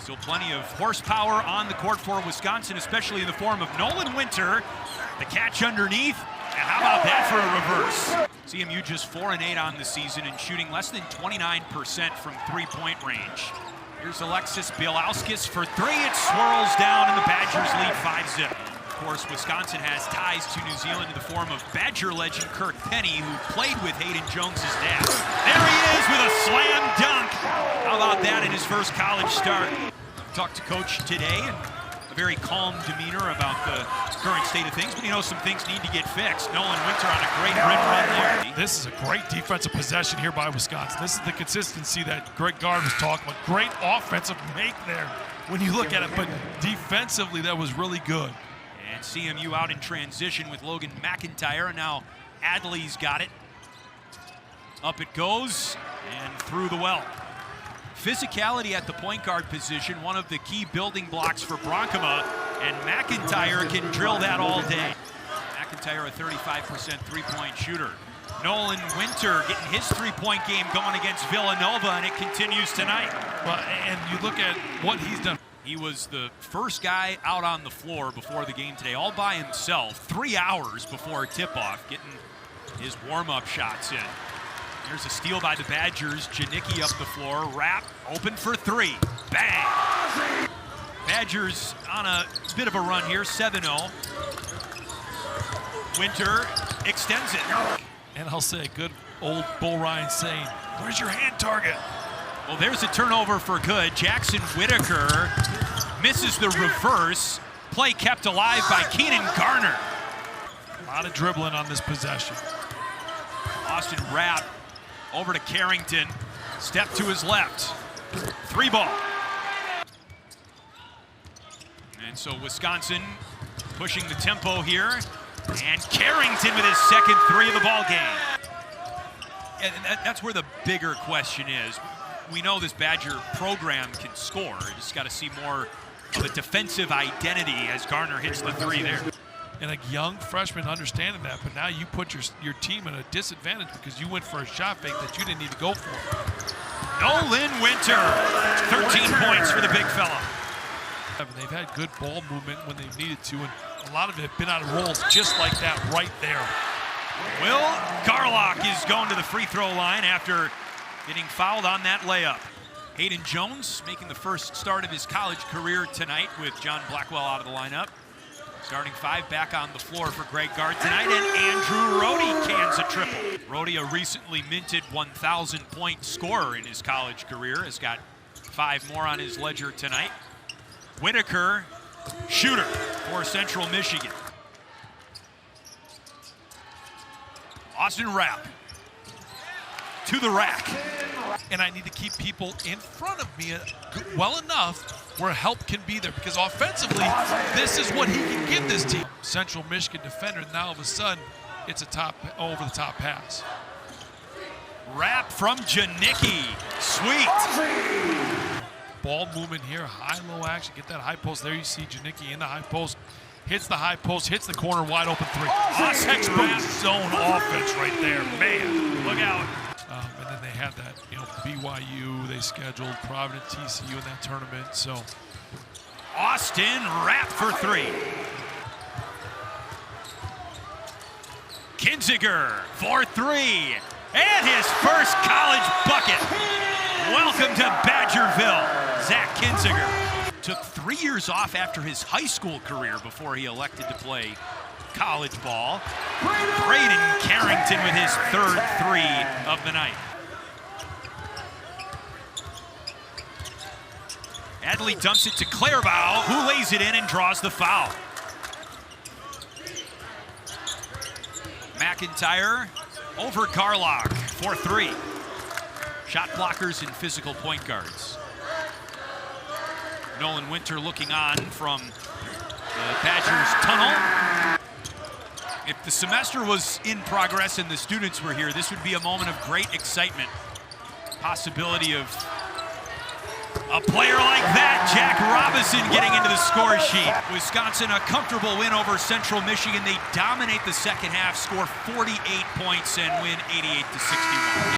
So plenty of horsepower on the court for Wisconsin, especially in the form of Nolan Winter. The catch underneath, and how about that for a reverse? CMU just 4-8 on the season and shooting less than 29% from three-point range. Here's Alexis Bielauskis for three. It swirls down, and the Badgers lead 5-zip. Of course, Wisconsin has ties to New Zealand in the form of Badger legend Kirk Penny, who played with Hayden Jones' dad. There he is with a slam dunk. How about that in his first college start? Talked to Coach today, and a very calm demeanor about the current state of things, but he knows some things need to get fixed. Nolan Winter on a great rim run there. This is a great defensive possession here by Wisconsin. This is the consistency that Greg Gard was talking about. Great offensive make there when you look at it, but defensively that was really good. And CMU out in transition with Logan McIntyre, and now Adley's got it. Up it goes, and through the well. Physicality at the point guard position, one of the key building blocks for Bronkema, and McIntyre can drill that all day. McIntyre, a 35% three-point shooter. Nolan Winter getting his three-point game going against Villanova, and it continues tonight. Well, and you look at what he's done. He was the first guy out on the floor before the game today, all by himself, 3 hours before tip-off, getting his warm-up shots in. Here's a steal by the Badgers. Janicki up the floor. Rapp open for three. Bang! Badgers on a bit of a run here, 7-0. Winter extends it. And I'll say, good old Bull Ryan saying, where's your hand target? Well, there's a turnover for good. Jackson Whitaker misses the reverse. Play kept alive by Keenan Garner. A lot of dribbling on this possession. Austin Rapp over to Carrington. Step to his left. Three ball. And so Wisconsin pushing the tempo here. And Carrington with his second three of the ball game. And that's where the bigger question is. We know this Badger program can score. You just got to see more of a defensive identity as Garner hits the three there. And a young freshman understanding that, but now you put your team at a disadvantage because you went for a shot fake that you didn't need to go for. Nolan Winter, 13 points for the big fella. They've had good ball movement when they've needed to, and a lot of it have been out of rolls just like that right there. Will Garlock is going to the free throw line after getting fouled on that layup. Hayden Jones making the first start of his college career tonight with John Blackwell out of the lineup. Starting five back on the floor for Greg Gard tonight, and Andrew Rohde cans a triple. Rohde, a recently minted 1,000-point scorer in his college career, has got 5 more on his ledger tonight. Whitaker, shooter for Central Michigan. Austin Rapp to the rack. And I need to keep people in front of me well enough where help can be there, because offensively, this is what he can give this team. Central Michigan defender, now all of a sudden, it's a over-the-top pass. Rapp from Janicki, sweet. Ball movement here, high-low action, get that high post. There you see Janicki in the high post, hits the high post, hits the corner, wide open three. Textbook zone offense right there, man, look out. And then they had that, BYU, they scheduled Providence, TCU in that tournament, so. Austin Rapp for three. Kinziger for three. And his first college bucket. Welcome to Badgerville, Zach Kinziger. Took 3 years off after his high school career before he elected to play college ball. Braden Carrington with his third three of the night. Adley dumps it to Clairbout, who lays it in and draws the foul. McIntyre over Garlock for three. Shot blockers and physical point guards. Nolan Winter looking on from the Badgers tunnel. If the semester was in progress and the students were here, this would be a moment of great excitement. Possibility of a player like that, Jack Robinson, getting into the score sheet. Wisconsin, a comfortable win over Central Michigan. They dominate the second half, score 48 points, and win 88-61.